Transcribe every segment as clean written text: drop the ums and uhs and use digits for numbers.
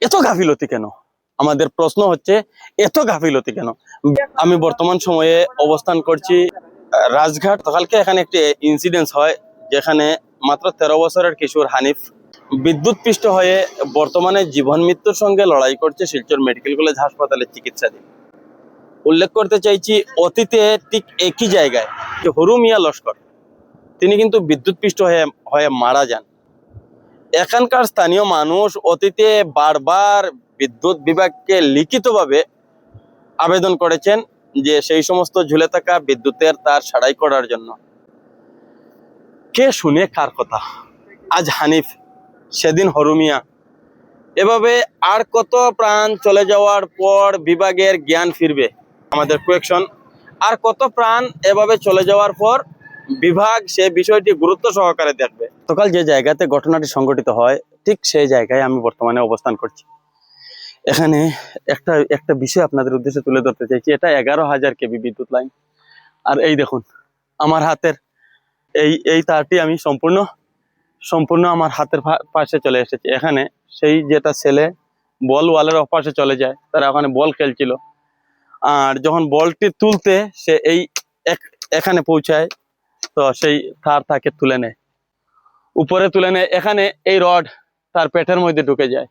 এত গাফিলতি কেন? আমাদের প্রশ্ন হচ্ছে এত গাফিলতি কেন? আমি বর্তমান সময়ে অবস্থান করছি রাজঘাট। কালকে এখানে একটি ইনসিডেন্স হয় যেখানে মাত্র 13 বছরের কিশোর হানিফ বিদ্যুৎ পৃষ্ঠ হয়ে বর্তমানে জীবন মৃত্যুর সঙ্গে লড়াই করছে শিলচর মেডিকেল কলেজ হাসপাতালে চিকিৎসাধীন। উল্লেখ করতে চাইছি, অতীতে ঠিক একই জায়গায় যে হরু মিয়া লস্কর, তিনি কিন্তু বিদ্যুৎ পৃষ্ঠ হয়ে মারা যান। এখানকার স্থানীয় মানুষ অতীতে বারবার বিদ্যুৎ বিভাগকে লিখিতভাবে আবেদন করেছেন যে সেই সমস্ত ঝুলে থাকা বিদ্যুতের তার সারাই করার জন্য। কে শুনে কার কথা? আজ হানিফ, সেদিন হরুমিয়া, এভাবে আর কত প্রাণ চলে যাওয়ার পর বিভাগের জ্ঞান ফিরবে? আমাদের কোয়েকশন, আর কত প্রাণ এভাবে চলে যাওয়ার পর বিভাগ সে বিষয়টি গুরুত্ব সহকারে দেখবে? গতকাল যে জায়গাতে ঘটনাটি সংঘটিত হয় ঠিক সেই জায়গায় আমি বর্তমানে অবস্থান করছি। এখানে একটা বিষয় আপনাদের উদ্দেশ্যে তুলে ধরতে চাইছি। এটা 11,000 কেবি বিদ্যুৎ লাইন। আর এই দেখুন আমার হাতের এই তারটি আমি সম্পূর্ণ আমার হাতের পাশে চলে এসেছে। এখানে সেই যেটা ছেলে বল ওয়ালের পাশে চলে যায়, তারা ওখানে বল খেলছিল, আর যখন বলটি তুলতে সে এখানে পৌঁছায়, তো সেই তার তাকে তুলে নেয়, উপরে তুলে নেয়। এখানে এই রড তার পেটের মধ্যে ঢুকে যায়,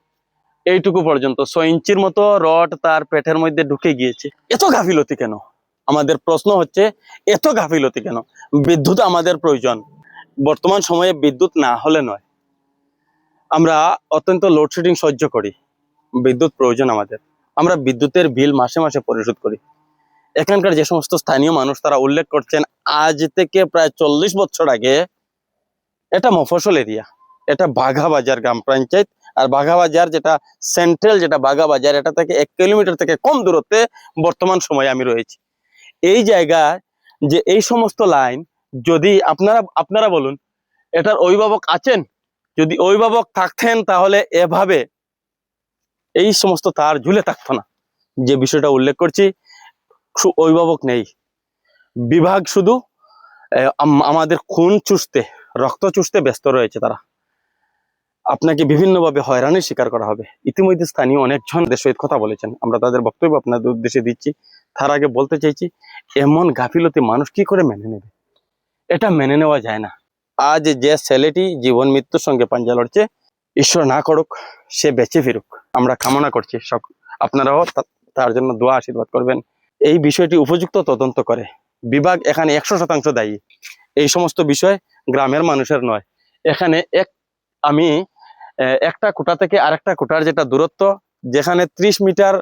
এইটুকু পর্যন্ত 6 ইঞ্চির মতো রড তার পেটের মধ্যে ঢুকে গিয়েছে। এত গাফিলতি কেন? আমাদের প্রশ্ন হচ্ছে এত গাফিলতি কেন? বিদ্যুৎ আমাদের প্রয়োজন, বর্তমান সময়ে বিদ্যুৎ না হলে নয়। আমরা অত্যন্ত লোডশেডিং সহ্য করি, বিদ্যুৎ প্রয়োজন আমাদের। আমরা বিদ্যুতের বিল মাসে মাসে পরিশোধ করি। এখানকার যে সমস্ত স্থানীয় মানুষ তারা উল্লেখ করছেন, আজ থেকে প্রায় 40 বছর আগে এটা মফস্বল এরিয়া, এটা বাঘাবাজার গ্রাম পঞ্চায়েত। আর বাঘাবাজার যেটা সেন্ট্রাল, যেটা বাঘাবাজার, এটা থেকে 1 কিলোমিটার থেকে কম দূরত্বে বর্তমান সময়ে আমি রয়েছি। এই জায়গায় যে এই সমস্ত লাইন, যদি আপনারা বলুন এটার অভিভাবক আছেন? যদি অভিভাবক থাকতেন তাহলে এভাবে এই সমস্ত তার ঝুলে থাকতো না। যে বিষয়টা উল্লেখ করছি, অভিভাবক নেই, বিভাগ শুধু আমাদের খুন চুষতে, রক্ত চুষতে ব্যস্ত রয়েছে। তারা আপনাকে বিভিন্নভাবে হয়রানির শিকার করা হবে। ইতিমধ্যে স্থানীয় অনেকজন দেশের সহিত কথা বলেছেন, আমরা তাদের বক্তব্য আপনাদের উদ্দেশ্যে দিচ্ছি। তার আগে বলতে চাইছি, এমন গাফিলতি মানুষ কি করে মেনে নেবে? এটা মেনে নেওয়া যায় না। আজ যে ছেলেটি জীবন মৃত্যুর সঙ্গে পাঞ্জা লড়ছে, ঈশ্বর না করুক সে বেঁচে ফিরুক, আমরা কামনা করছি। আপনারাও তার জন্য দোয়া আশীর্বাদ করবেন। এই বিষয়টি উপযুক্ত তদন্ত করে বিভাগ এখানে 100% দায়ী। এই সমস্ত বিষয় গ্রামের মানুষের নয়। এখানে আমি একটা কোটা থেকে আরেকটা কোটার যেটা দূরত্ব, যেখানে 30 মিটার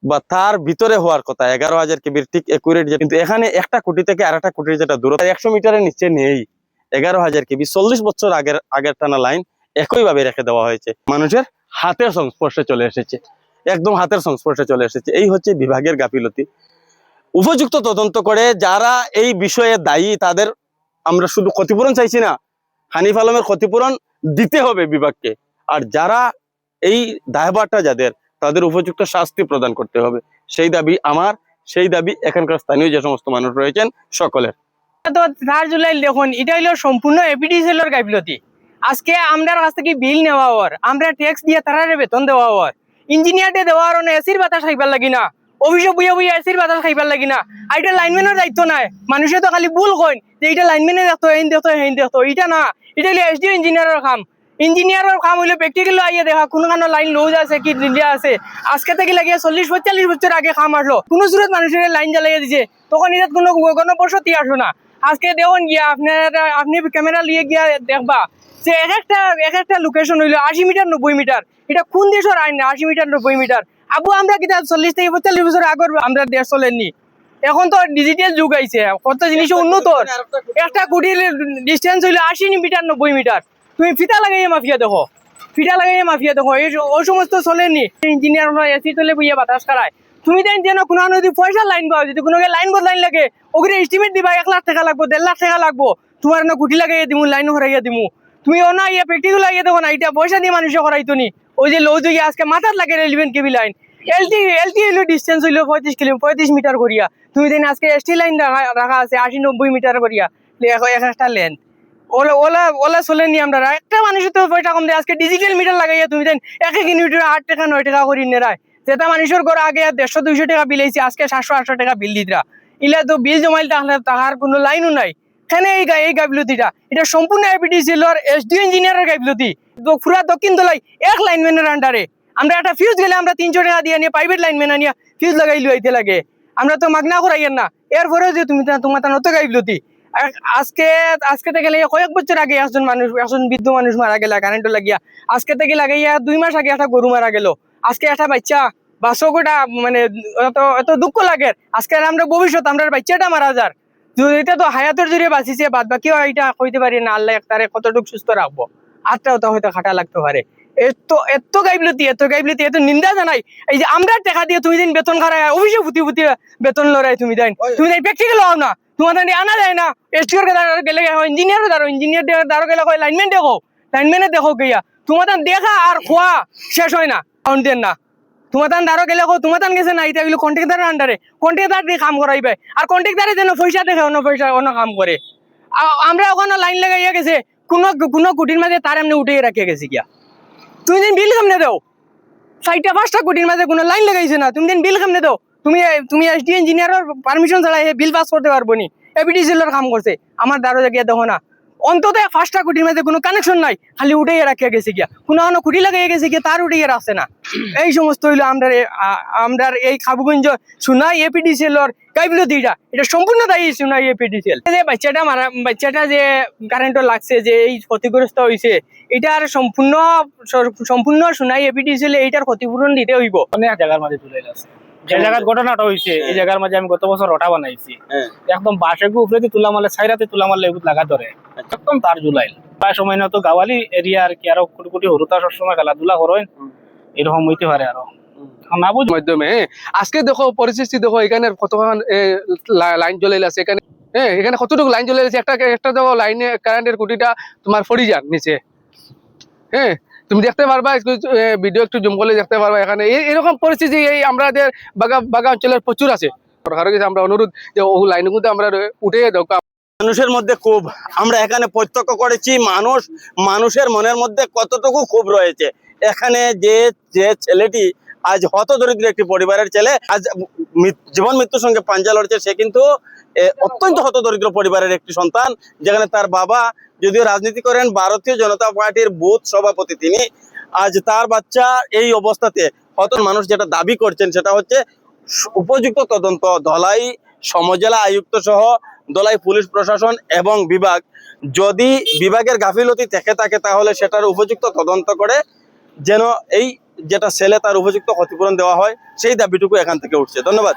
বা তার ভিতরে হওয়ার কথা 11,000 কেবির ঠিক একুরেট, কিন্তু এখানে একটা কোটি থেকে আরেকটা কোটির যেটা দূরত্ব 100 মিটারের নিচে নেই। 11,000 কেবি 40 বছর আগের টানা লাইন একইভাবে রেখে দেওয়া হয়েছে। মানুষের হাতের সংস্পর্শে চলে এসেছে, একদম হাতের সংস্পর্শে চলে এসেছে। এই হচ্ছে বিভাগের গাফিলতি। উপযুক্ত তদন্ত করে যারা এই বিষয়ে দায়ী তাদের আমরা শুধু ক্ষতিপূরণ চাইছি না, হানিফ আলমের ক্ষতিপূরণ দিতে হবে বিভাগকে। আর যারা এই দায়ভারটা যাদের, তাদের উপযুক্ত শাস্তি প্রদান করতে হবে। সেই দাবি আমার, সেই দাবি এখানকার স্থানীয় যে সমস্ত মানুষ রয়েছেন সকলের। তো তার জুলাই দেখুন, এটা হইলো সম্পূর্ণ এপিডিসিএল এর গাফিলতি। আজকে আমরা কাছ থেকে বিল নেওয়া হওয়ার, আমরা ট্যাক্স দিয়ে তারা বেতন দেওয়া হওয়ার, ইঞ্জিনিয়ারদের দেওয়ার এসির বাতাস খাইবার লাগি না, অফিসে বুঝে বুঝে এসির বাতাস খাইবার লাগি না। আর এটা লাইনম্যানের দায়িত্ব নাই। মানুষে তো খালি ভুল কইন যে এটা লাইনম্যানের দেখতো, হেন দেখতো, হেন দেখতো। এটা না, এটা হলো এসডিও ইঞ্জিনিয়ারের কাম। ইঞ্জিনিয়ারের কাম হইলে প্র্যাকটিক্যালি আইয়া দেখা কোনখানে লাইন লুজ আছে কি ডিলে আছে। আজকে থেকে লাগিয়ে 40-45 বছর আগে কাম আসলো, কোনো সুরত মানুষের লাইন জ্বালাইয়া দিছে, তখন এটা কোনো গণবসতি আসলো না। আজকে দেখুন গিয়া আপনি ক্যামেরা লিয়ে গিয়া দেখবা যে এক একটা লোকেশন হইলো 80 মিটার 90 মিটার। এটা কোন দেশের আইন? 80 মিটার 90 মিটার। আবু আমরা কিতা 40 থেকে 45 বছর আগর আমরা দেশ চলেননি। এখন তো ডিজিটাল যুগ আইছে, কত জিনিস উন্নত। একটা কুটির ডিস্টেন্স হইলো 80 মিটার 90 মিটার। তুমি ফিতা লাগাইয়া মাফিয়া দেখো, ফিতা লাগাইয়া মাফিয়া দেখো, ওই সমস্ত চলেননি। ইঞ্জিনিয়ার এসি চলে বইয়া বাতাস খারায়। তুমি দেন যেন কোনো যদি পয়সা লাইন পাও, যদি কোনো লাইন বদলাইন লাগে ওগুলো এস্টিমেট দিবা 1 লাখ টাকা লাগবো, 1.5 লাখ টাকা লাগবো। তোমার না কুটি লাগাইয়া দিমু, লাইন হরাইয়া দিমু। তুমি ও না ইয়া প্র্যাকটিক্যাল লাগিয়ে দেখো না, এটা পয়সা দিয়ে মানুষ হরাইতো নি। ওই যে লৌজ হইয়া আজকে মাথার লাগে 11 কেবি লাইন। এলটি হইলো ডিস্টেন্স হইলো 35 মিটার করিয়া। তুমি দেন আজকে এসটি লাইন রাখা আছে 80-90 মিটার করিয়া, একটা লেন্থ। ওলা ওলা ওলা চলে নি আমরা একটা মানুষের তো পয়সা কম দেয় আজকে ডিজিটাল মিটার লাগাইয়া তুমি দেন 1 ইউনিটের 8 টাকা 9 টাকা করে নেরায় যেটা মানুষের ঘর আগে 150-200 টাকা বিল আইছে আজকে 700-800 টাকা বিল দিতরা ইলা তো বিল জমাইল তাহলে তাহার কোনো লাইনও নাই এখানে এই গাইবিলতিটা এটা সম্পূর্ণ এপিডিসিএল এর এসডি ইঞ্জিনিয়ারের গাইবিলতি তো পুরা দক্ষিণ দলাই এক লাইনম্যানের আন্ডারে আমরা একটা ফিউজ গেলে আমরা 300 টাকা দিয়ে নিয়ে প্রাইভেট লাইনম্যান আনিয়া ফিউজ লাগাই লইতে লাগে আমরা তো মাগনা করাইয়েন না এরপরেও যে তুমি তোমার তা নতো গাইবিলতি আজকে থেকে কয়েক বছর আগে একজন বৃদ্ধ মানুষ মারা গেল কারেন্ট লাগিয়া আজকে থেকে লাগাইয়া 2 মাস আগে একটা গরু মারা গেল আজকে একটা বাচ্চা বাসকটা মানে এত দুঃখ লাগে আজকে আমরা ভবিষ্যৎ আমরা বাচ্চাটা মারা যার এটা তো হায়াতের জুড়ে বাঁচিছে বাদ বাকিও এটা কইতে পারি না আল্লাহ তারে কতটুকু সুস্থ রাখবো আটটাও তো হয়তো খাটা লাগতে পারে এত গাইবিলতি এত নিন্দা জানাই এই যে আমরা টাকা দিয়ে তুমি দিন বেতন খারাই অফিসে ফুটি বেতন লড়াই তুমি দেন তুমি প্র্যাকটিক্যাল হও না তোমার আনা যায় না এসটিওর গেলে ইঞ্জিনিয়ার দ্বারা গেলে লাইনম্যান লাইনম্যানে দেখো গিয়া তোমার দেখা আর খোয়া শেষ হয় না দেন না তোমার দ্বারা গেলে তোমার গেছে না এটা এগুলো কন্ট্রাক্টারের আন্ডারে কন্ট্রাক্টার দিয়ে কাম করাইবে আর কন্ট্রাক্টারে যেন পয়সা দেখে অন্য পয়সা অন্য কাম করে আমরা ওখানে লাইন লাগাইয়া গেছে কোনো কুটির মাঝে তার এমনি উঠে রাখিয়ে গেছি গিয়া তুমি দিন বিল কেমনে দাও 4টা-5টা কোটির মাঝে কোনো লাইন লাগাইছে না তুমি দিন বিল কেমনে দাও তুমি এসডি ইঞ্জিনিয়ারের পারমিশন ছাড়া বিল পাস করতে পারবো নি এপিডিসিএল এর কাম করছে আমার দ্বারা গিয়ে দেখো না অন্তত 5টা কোটির মাঝে কোনো কানেকশন নাই খালি উঠেই রাখিয়া গেছে গিয়া কোনো কুটি লাগাইয়া গেছে গিয়া তার উঠেই রাখছে না এই সমস্ত হইলো আমরা এই খাবুগঞ্জ সুনাই এপিডিসিএল এর গাইবিলতিটা এটা সম্পূর্ণ দায়ী সুনাই এপিডিসিএল যে বাচ্চাটা যে কারেন্টও লাগছে যে এই ক্ষতিগ্রস্ত হয়েছে এটার সম্পূর্ণ সুনাই এপিডিসিএল এইটার ক্ষতিপূরণ দিতে হইব অনেক জায়গার মাঝে চলে গেছে যে জায়গার ঘটনাটা হয়েছে এই জায়গার মাঝে আমি গত বছর রটা বানাইছি একদম বাসেগু উপরে তুলা মারলে ছাইরাতে তুলা মারলে এগুলো লাগা ধরে একদম তার জুলাইল প্রায় সময় না তো গাওয়ালি এরিয়া আর কি আরো কোটি কোটি হরুতা সবসময় খেলাধুলা করেন এরকম হইতে পারে আরো না বুঝ মাধ্যমে আজকে দেখো পরিস্থিতি দেখো এখানে কতক্ষণ লাইন জ্বলে আছে এখানে এখানে কতটুকু লাইন জ্বলে আছে একটা দেখো লাইনে কারেন্টের কুটিটা তোমার ফড়ি যান নিচে তুমি দেখতে পারবা ভিডিও একটু জুম করলে দেখতে পারবা এখানে এরকম পরিস্থিতি এই আমাদের বাগা অঞ্চলের প্রচুর আছে সরকারের কাছে আমরা অনুরোধ যে ও লাইনগুলো আমরা উঠে দাও মানুষের মধ্যে ক্ষোভ আমরা এখানে প্রত্যক্ষ করেছি মানুষের মনের মধ্যে কতটুকু ক্ষোভ রয়েছে এখানে যে ছেলেটি আজ হতদরিদ্র একটি পরিবারের ছেলে আজ জীবন মৃত্যুর সঙ্গে পাঞ্জা লড়ছে সে কিন্তু অত্যন্ত হতদরিদ্র পরিবারের একটি সন্তান যেখানে তার বাবা যদিও রাজনীতি করেন ভারতীয় জনতা পার্টির বুথ সভাপতি তিনি আজ তার বাচ্চা এই অবস্থাতে মানুষ যেটা দাবি করছেন সেটা হচ্ছে উপযুক্ত তদন্ত ধলাই সমজেলা আয়ুক্ত সহ ধলাই পুলিশ প্রশাসন এবং বিভাগ যদি বিভাগের গাফিলতি থেকে থাকে তাহলে সেটার উপযুক্ত তদন্ত করে যেন এই যেটা ছেলে তার উপযুক্ত ক্ষতিপূরণ দেওয়া হয় সেই দাবিটুকু এখান থেকে উঠছে ধন্যবাদ।